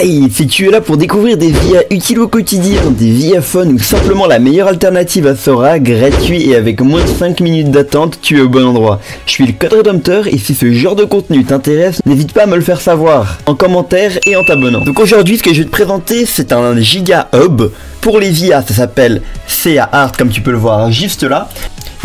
Hey, si tu es là pour découvrir des VIA utiles au quotidien, des VIA fun ou simplement la meilleure alternative à Sora, gratuit et avec moins de 5 minutes d'attente, tu es au bon endroit. Je suis le Code Redemptor et si ce genre de contenu t'intéresse, n'hésite pas à me le faire savoir, en commentaire et en t'abonnant. Donc aujourd'hui, ce que je vais te présenter, c'est un Giga Hub. Pour les VIA, ça s'appelle CA Art, comme tu peux le voir juste là.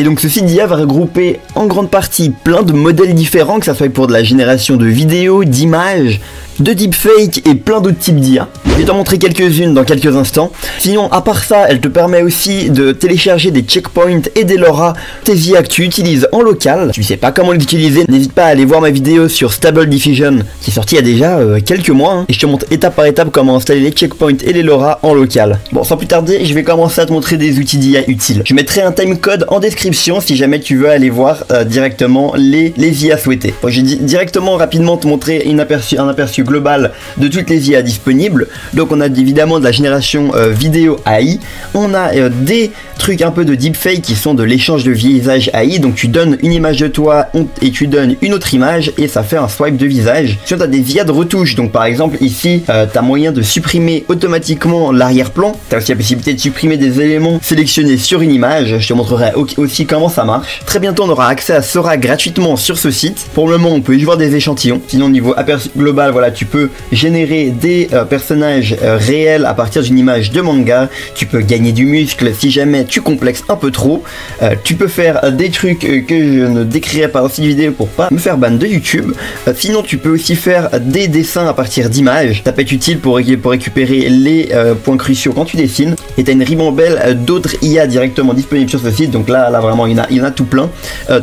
Et donc ce site d'IA va regrouper en grande partie plein de modèles différents, que ça soit pour de la génération de vidéos, d'images, de deepfake et plein d'autres types d'IA. Je vais t'en montrer quelques-unes dans quelques instants. Sinon, à part ça, elle te permet aussi de télécharger des checkpoints et des LoRa, tes IA que tu utilises en local. Si tu sais pas comment les utiliser, n'hésite pas à aller voir ma vidéo sur Stable Diffusion qui est sortie il y a déjà quelques mois. Et je te montre étape par étape comment installer les checkpoints et les LoRa en local. Bon, sans plus tarder, je vais commencer à te montrer des outils d'IA utiles. Je mettrai un timecode en description si jamais tu veux aller voir directement les IA souhaitées. Bon, je vais directement rapidement te montrer un aperçu global de toutes les IA disponibles. Donc on a évidemment de la génération vidéo AI, on a des trucs un peu de deepfake qui sont de l'échange de visage AI, donc tu donnes une image de toi et tu donnes une autre image et ça fait un swipe de visage. Sinon tu as des IA de retouche, donc par exemple ici tu as moyen de supprimer automatiquement l'arrière-plan, tu as aussi la possibilité de supprimer des éléments sélectionnés sur une image, je te montrerai aussi comment ça marche. Très bientôt on aura accès à Sora gratuitement sur ce site. Pour le moment on peut juste voir des échantillons, sinon au niveau aperçu global, voilà, tu peux générer des personnages réels à partir d'une image de manga, tu peux gagner du muscle si jamais tu complexes un peu trop, tu peux faire des trucs que je ne décrirai pas dans cette vidéo pour pas me faire ban de YouTube. Sinon tu peux aussi faire des dessins à partir d'images, ça peut être utile pour récupérer les points cruciaux quand tu dessines. Et tu as une ribambelle d'autres IA directement disponibles sur ce site, donc là vraiment il y en a tout plein.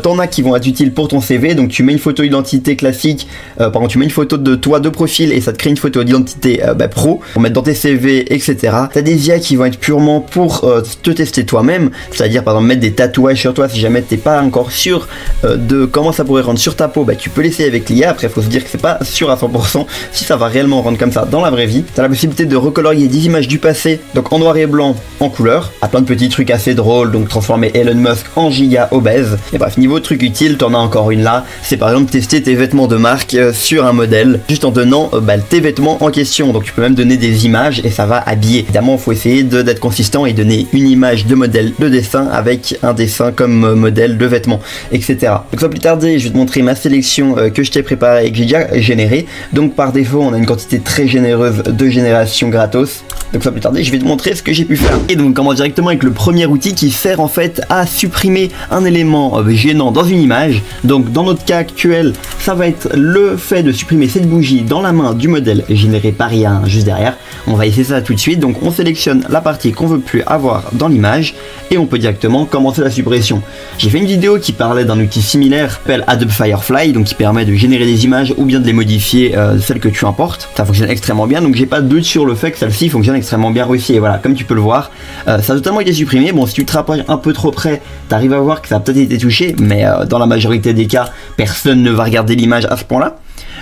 T'en as qui vont être utiles pour ton CV, donc tu mets une photo d'identité classique, par contre tu mets une photo de toi de profil et ça te crée une photo d'identité pro pour mettre dans tes CV, etc. T'as des IA qui vont être purement pour te tester toi-même, c'est-à-dire par exemple mettre des tatouages sur toi si jamais t'es pas encore sûr de comment ça pourrait rendre sur ta peau, tu peux l'essayer avec l'IA. Après faut se dire que c'est pas sûr à 100% si ça va réellement rendre comme ça dans la vraie vie. T'as la possibilité de recolorier des images du passé, donc en noir et blanc, en couleur, à plein de petits trucs assez drôles, donc transformer Elon Musk en giga obèse. Et bref, niveau truc utile, t'en as encore une là, c'est par exemple tester tes vêtements de marque sur un modèle, juste en donnant tes vêtements en question. Donc tu peux même donner des images et ça va habiller. Évidemment, il faut essayer d'être consistant et donner une image de modèle de dessin avec un dessin comme modèle de vêtements, etc. Donc sans plus tarder, je vais te montrer ma sélection que je t'ai préparée et que j'ai déjà générée. Donc par défaut, on a une quantité très généreuse de génération gratos. Donc sans plus tarder, je vais te montrer ce que j'ai pu faire. Et donc on commence directement avec le premier outil qui sert en fait à supprimer un élément gênant dans une image. Donc dans notre cas actuel, ça va être le fait de supprimer cette bougie dans la main du modèle généré par IA juste derrière. On va essayer ça tout de suite. Donc on sélectionne la partie qu'on veut plus avoir dans l'image et on peut directement commencer la suppression. J'ai fait une vidéo qui parlait d'un outil similaire, s'appelle Adobe Firefly, donc qui permet de générer des images ou bien de les modifier, celles que tu importes. Ça fonctionne extrêmement bien, donc j'ai pas de doute sur le fait que celle-ci fonctionne extrêmement bien aussi. Et voilà, comme tu peux le voir, ça a totalement été supprimé. Bon, si tu te rapproches un peu trop près, t'arrives à voir que ça a peut-être été touché, mais dans la majorité des cas, personne ne va regarder l'image à ce point-là.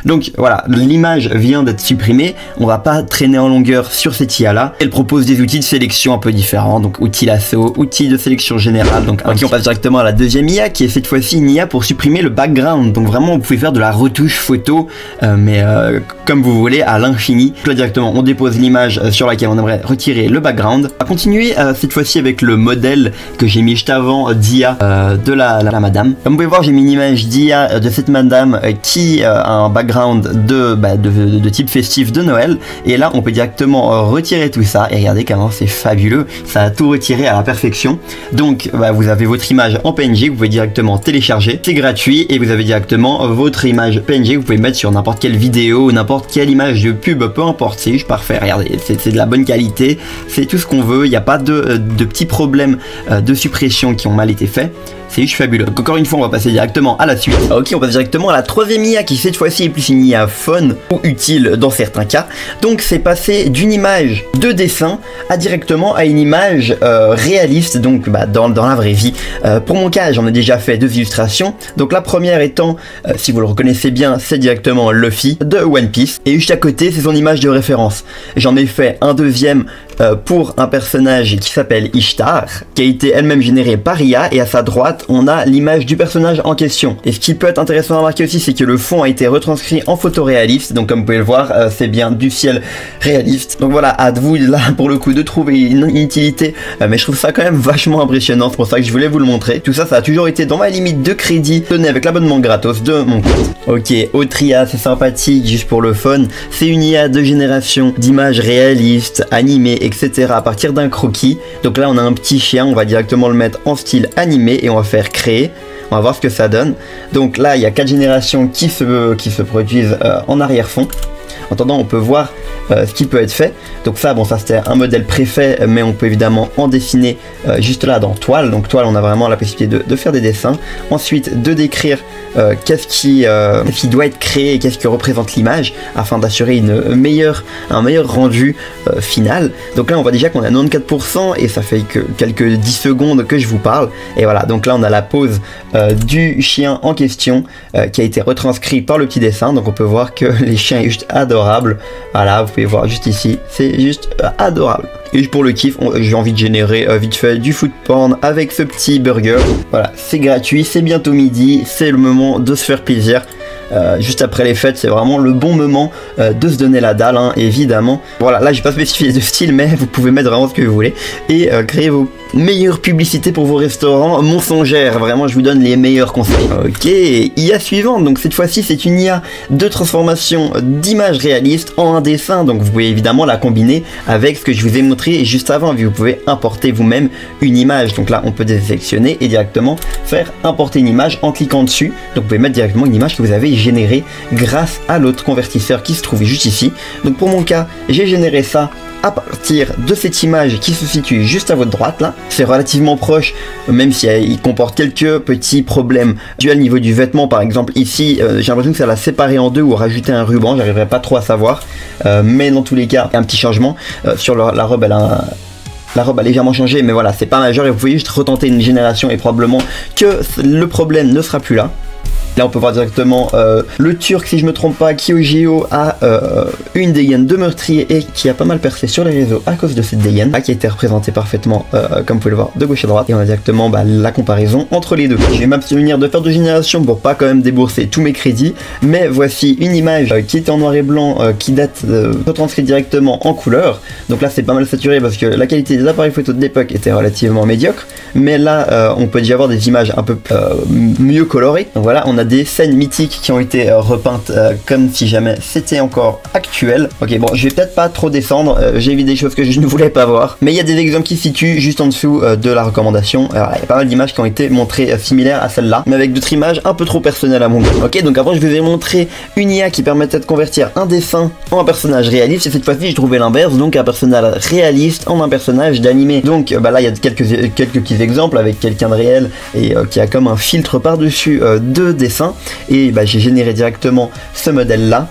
Donc voilà, l'image vient d'être supprimée, on va pas traîner en longueur sur cette IA là. Elle propose des outils de sélection un peu différents, donc outils lasso, outils de sélection générale. Donc ok, on passe directement à la deuxième IA qui est cette fois-ci une IA pour supprimer le background. Donc vraiment vous pouvez faire de la retouche photo, mais comme vous voulez à l'infini. Là directement on dépose l'image sur laquelle on aimerait retirer le background. On va continuer cette fois-ci avec le modèle que j'ai mis juste avant d'IA de la madame. Comme vous pouvez voir, j'ai mis une image d'IA de cette madame qui a un background de type festif de Noël, et là on peut directement retirer tout ça et regardez comment c'est fabuleux, ça a tout retiré à la perfection. Donc vous avez votre image en PNG, vous pouvez directement télécharger, c'est gratuit, et vous avez directement votre image PNG, vous pouvez mettre sur n'importe quelle vidéo ou n'importe quelle image de pub, peu importe, c'est juste parfait. Regardez, c'est de la bonne qualité, c'est tout ce qu'on veut, il n'y a pas de petits problèmes de suppression qui ont mal été faits. C'est juste fabuleux. Donc encore une fois on va passer directement à la suite. Ok, on passe directement à la troisième IA qui cette fois-ci est plus une IA fun ou utile dans certains cas. Donc c'est passer d'une image de dessin à directement à une image réaliste, donc dans la vraie vie. Pour mon cas j'en ai déjà fait deux illustrations. Donc la première étant, si vous le reconnaissez bien, c'est directement Luffy de One Piece. Et juste à côté c'est son image de référence. J'en ai fait un deuxième pour un personnage qui s'appelle Ishtar, qui a été elle-même générée par IA, et à sa droite on a l'image du personnage en question. Et ce qui peut être intéressant à remarquer aussi, c'est que le fond a été retranscrit en photo réaliste, donc comme vous pouvez le voir, c'est bien du ciel réaliste. Donc voilà, à vous là pour le coup de trouver une utilité, mais je trouve ça quand même vachement impressionnant, c'est pour ça que je voulais vous le montrer. Tout ça, ça a toujours été dans ma limite de crédit donné avec l'abonnement gratos de mon compte. Ok, autre IA, c'est sympathique, juste pour le fun, c'est une IA de génération d'images réalistes, animées, etc. à partir d'un croquis. Donc là on a un petit chien, on va directement le mettre en style animé et on va faire créer. On va voir ce que ça donne. Donc là il y a 4 générations qui se produisent en arrière-fond. En attendant, on peut voir ce qui peut être fait. Donc ça, bon, ça c'était un modèle préfet, mais on peut évidemment en dessiner juste là dans toile. Donc toile, on a vraiment la possibilité de faire des dessins. Ensuite, de décrire qu'est-ce qui doit être créé et qu'est-ce que représente l'image, afin d'assurer un meilleur rendu final. Donc là, on voit déjà qu'on a 94% et ça fait que quelques 10 secondes que je vous parle. Et voilà, donc là, on a la pose du chien en question qui a été retranscrit par le petit dessin. Donc on peut voir que les chiens est juste adorable. Voilà, vous pouvez voir juste ici, c'est juste adorable. Et pour le kiff, j'ai envie de générer vite fait du food porn avec ce petit burger. Voilà, c'est gratuit, c'est bientôt midi, c'est le moment de se faire plaisir. Juste après les fêtes, c'est vraiment le bon moment de se donner la dalle, hein, évidemment. Voilà, là j'ai pas spécifié de style, mais vous pouvez mettre vraiment ce que vous voulez et créer vos meilleures publicités pour vos restaurants mensongères. Vraiment, je vous donne les meilleurs conseils. Ok, IA suivante. Donc cette fois-ci, c'est une IA de transformation d'images réalistes en un dessin. Donc vous pouvez évidemment la combiner avec ce que je vous ai montré juste avant. Vous pouvez importer vous-même une image. Donc là, on peut désélectionner et directement faire importer une image en cliquant dessus. Donc vous pouvez mettre directement une image que vous avez générée grâce à l'autre convertisseur qui se trouve juste ici. Donc pour mon cas, j'ai généré ça à partir de cette image qui se situe juste à votre droite là. C'est relativement proche, même si il comporte quelques petits problèmes dus au niveau du vêtement. Par exemple ici, j'ai l'impression que ça l'a séparé en deux ou rajouté un ruban, j'arriverai pas trop à savoir, mais dans tous les cas, il y a un petit changement sur la robe. La robe a légèrement changé, mais voilà, c'est pas majeur et vous pouvez juste retenter une génération et probablement que le problème ne sera plus là. Là on peut voir directement le Turc, si je me trompe pas, Kyogeo a une dégaine de meurtrier et qui a pas mal percé sur les réseaux à cause de cette dégaine là, qui a été représentée parfaitement comme vous pouvez le voir de gauche à droite, et on a directement la comparaison entre les deux. Je vais m'abstenir de faire de génération pour pas quand même débourser tous mes crédits, mais voici une image qui était en noir et blanc qui date retranscrite directement en couleur. Donc là c'est pas mal saturé parce que la qualité des appareils photo de l'époque était relativement médiocre, mais là on peut déjà avoir des images un peu mieux colorées. Donc voilà, on a des scènes mythiques qui ont été repeintes comme si jamais c'était encore actuel. Ok, bon, je vais peut-être pas trop descendre, j'ai vu des choses que je ne voulais pas voir, mais il y a des exemples qui se situent juste en dessous de la recommandation. Alors, il y a pas mal d'images qui ont été montrées similaires à celle-là, mais avec d'autres images un peu trop personnelles à mon goût. Ok, donc avant je vous ai montré une IA qui permettait de convertir un dessin en un personnage réaliste, et cette fois-ci j'ai trouvé l'inverse, donc un personnage réaliste en un personnage d'animé. Donc là il y a quelques petits exemples avec quelqu'un de réel et qui a comme un filtre par-dessus de dessin, et j'ai généré directement ce modèle là.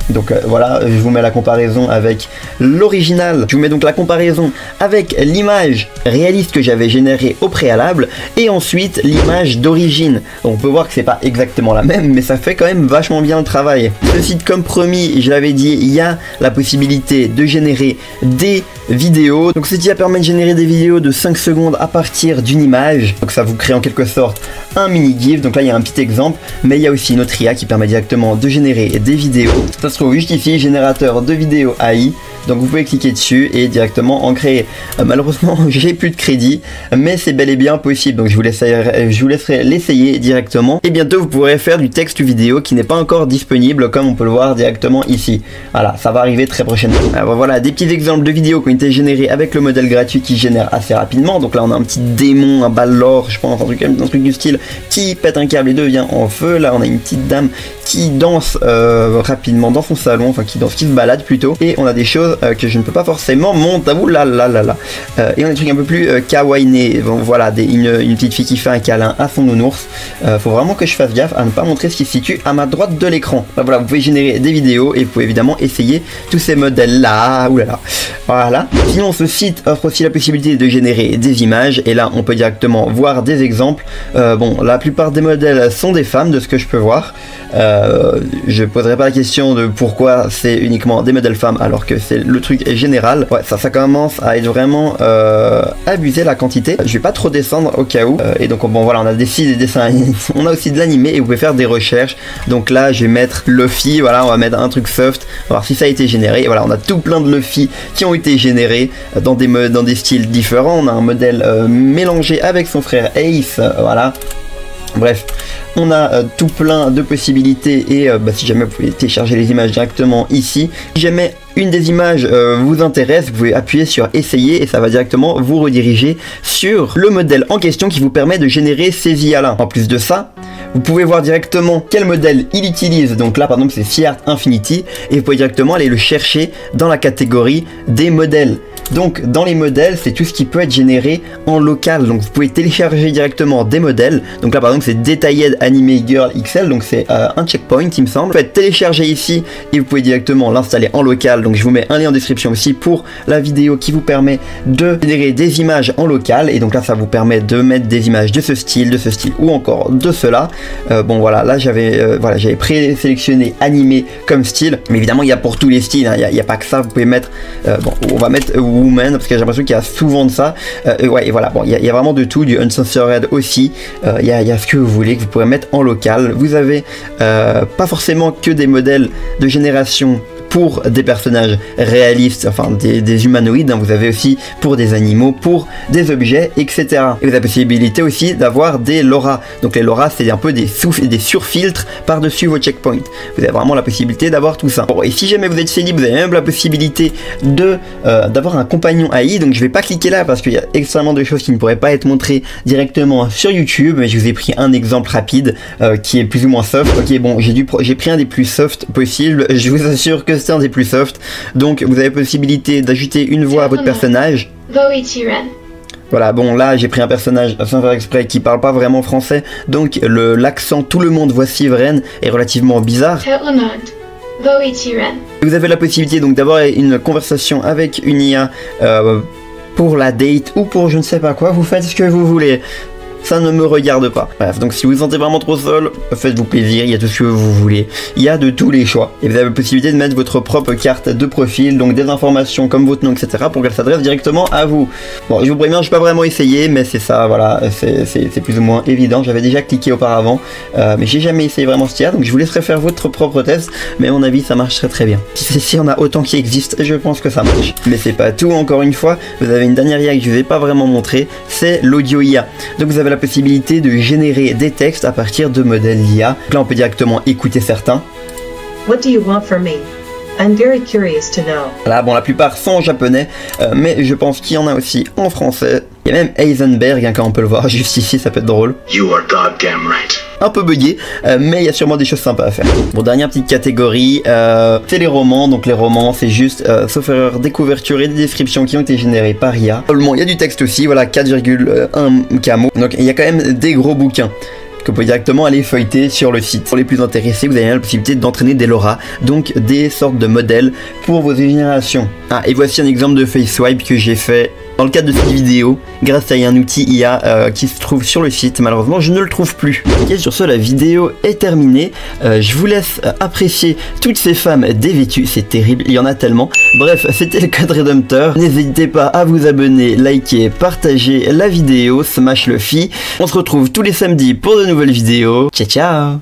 Donc voilà, je vous mets la comparaison avec l'original, je vous mets donc la comparaison avec l'image réaliste que j'avais générée au préalable et ensuite l'image d'origine. On peut voir que c'est pas exactement la même, mais ça fait quand même vachement bien le travail. Ce site, comme promis, je l'avais dit, il y a la possibilité de générer des vidéos. Donc ceci permet de générer des vidéos de 5 secondes à partir d'une image. Donc ça vous crée en quelque sorte un mini GIF. Donc là il y a un petit exemple, mais il y a aussi une autre IA qui permet directement de générer des vidéos. Ça se trouve juste ici, générateur de vidéos AI. Donc vous pouvez cliquer dessus et directement en créer. Malheureusement j'ai plus de crédit, mais c'est bel et bien possible, donc je vous laisserai l'essayer directement. Et bientôt vous pourrez faire du texte vidéo qui n'est pas encore disponible, comme on peut le voir directement ici. Voilà, ça va arriver très prochainement. Alors voilà des petits exemples de vidéos qui ont été générés avec le modèle gratuit qui génère assez rapidement. Donc là on a un petit démon, un ballor, je pense, un truc du style, qui pète un câble et devient en feu. Là on a une petite dame qui danse rapidement dans son salon, enfin qui se balade plutôt, et on a des choses que je ne peux pas forcément monter. Et on a des trucs un peu plus kawaii. Bon, voilà, une petite fille qui fait un câlin à son nounours. Faut vraiment que je fasse gaffe à ne pas montrer ce qui se situe à ma droite de l'écran. Voilà, vous pouvez générer des vidéos et vous pouvez évidemment essayer tous ces modèles là. Voilà. Sinon ce site offre aussi la possibilité de générer des images et là on peut directement voir des exemples. Bon, la plupart des modèles sont des femmes de ce que je peux voir. Je poserai pas la question de pourquoi c'est uniquement des modèles femmes alors que c'est le truc général. Ouais, ça commence à être vraiment abusé la quantité. Je vais pas trop descendre au cas où. Et donc bon voilà, on a des dessins, on a aussi de l'animé et vous pouvez faire des recherches. Donc là je vais mettre Luffy, voilà, on va mettre un truc soft, on va voir si ça a été généré. Et voilà, on a tout plein de Luffy qui ont été générés dans des styles différents. On a un modèle mélangé avec son frère Ace, voilà. Bref, on a tout plein de possibilités et si jamais vous pouvez télécharger les images directement ici. Si jamais une des images vous intéresse, vous pouvez appuyer sur essayer et ça va directement vous rediriger sur le modèle en question qui vous permet de générer ces IA là. En plus de ça, vous pouvez voir directement quel modèle il utilise. Donc là par exemple c'est Sea Art Infinity et vous pouvez directement aller le chercher dans la catégorie des modèles. Donc dans les modèles c'est tout ce qui peut être généré en local, donc vous pouvez télécharger directement des modèles. Donc là par exemple c'est Detailed Anime Girl XL, donc c'est un checkpoint il me semble. Vous pouvez télécharger ici et vous pouvez directement l'installer en local. Donc je vous mets un lien en description aussi pour la vidéo qui vous permet de générer des images en local. Et donc là ça vous permet de mettre des images de ce style ou encore de cela. Bon voilà, là j'avais présélectionné animé comme style, mais évidemment il y a pour tous les styles, hein. Il n'y a pas que ça. Vous pouvez mettre bon, on va mettre woman parce que j'ai l'impression qu'il y a souvent de ça. Ouais, et voilà, bon, il y a vraiment de tout, du uncensored aussi. Il y a ce que vous voulez que vous pourrez mettre en local. Vous avez pas forcément que des modèles de génération pour des personnages réalistes, enfin des humanoïdes, hein. Vous avez aussi pour des animaux, pour des objets, etc. Et vous avez la possibilité aussi d'avoir des LoRa. Donc les LoRa c'est un peu des surfiltres par-dessus vos checkpoints. Vous avez vraiment la possibilité d'avoir tout ça. Bon, et si jamais vous êtes chez libre, vous avez même la possibilité de d'avoir un compagnon AI. Donc je vais pas cliquer là parce qu'il y a extrêmement de choses qui ne pourraient pas être montrées directement sur YouTube, mais je vous ai pris un exemple rapide qui est plus ou moins soft. Ok, bon, j'ai pris un des plus soft possible. Je vous assure que c'est un des plus soft. Donc vous avez la possibilité d'ajouter une voix à votre personnage. Voilà, bon là j'ai pris un personnage sans faire exprès qui parle pas vraiment français, donc l'accent tout le monde voit Sivren est relativement bizarre. Vous avez la possibilité donc d'avoir une conversation avec une IA pour la date ou pour je ne sais pas quoi, vous faites ce que vous voulez. Ça ne me regarde pas. Bref, donc si vous vous sentez vraiment trop seul, faites-vous plaisir, il y a tout ce que vous voulez. Il y a de tous les choix. Et vous avez la possibilité de mettre votre propre carte de profil, donc des informations comme votre nom, etc. pour qu'elle s'adresse directement à vous. Bon, je vous préviens, je n'ai pas vraiment essayé, mais c'est ça, voilà, c'est plus ou moins évident. J'avais déjà cliqué auparavant, mais j'ai jamais essayé vraiment ce tir, donc je vous laisserai faire votre propre test, mais à mon avis, ça marche très bien. Si on a autant qui existe, je pense que ça marche. Mais c'est pas tout, encore une fois, vous avez une dernière IA que je ne vous ai pas vraiment montré, c'est l'audio IA. Donc vous avez la possibilité de générer des textes à partir de modèles IA. Là on peut directement écouter certains. What do you want from me? I'm very curious to know. Là bon, la plupart sont en japonais, mais je pense qu'il y en a aussi en français. Il y a même Heisenberg, hein, quand on peut le voir juste ici, ça peut être drôle. You are goddamn right. Un peu bugué, mais il y a sûrement des choses sympas à faire. Bon, dernière petite catégorie, c'est les romans. Donc les romans, c'est juste, sauf erreur, des couvertures et des descriptions qui ont été générées par IA. Seulement, il y a du texte aussi, voilà, 4,1 km. Donc il y a quand même des gros bouquins que vous pouvez directement aller feuilleter sur le site. Pour les plus intéressés, vous avez la possibilité d'entraîner des LoRa, donc des sortes de modèles pour vos générations. Ah, et voici un exemple de face swipe que j'ai fait dans le cadre de cette vidéo, grâce à un outil IA qui se trouve sur le site. Malheureusement, je ne le trouve plus. Ok, sur ce, la vidéo est terminée. Je vous laisse apprécier toutes ces femmes dévêtues. C'est terrible, il y en a tellement. Bref, c'était le Code Redempteur. N'hésitez pas à vous abonner, liker, partager la vidéo, smash Luffy. On se retrouve tous les samedis pour de nouvelles vidéos. Ciao, ciao!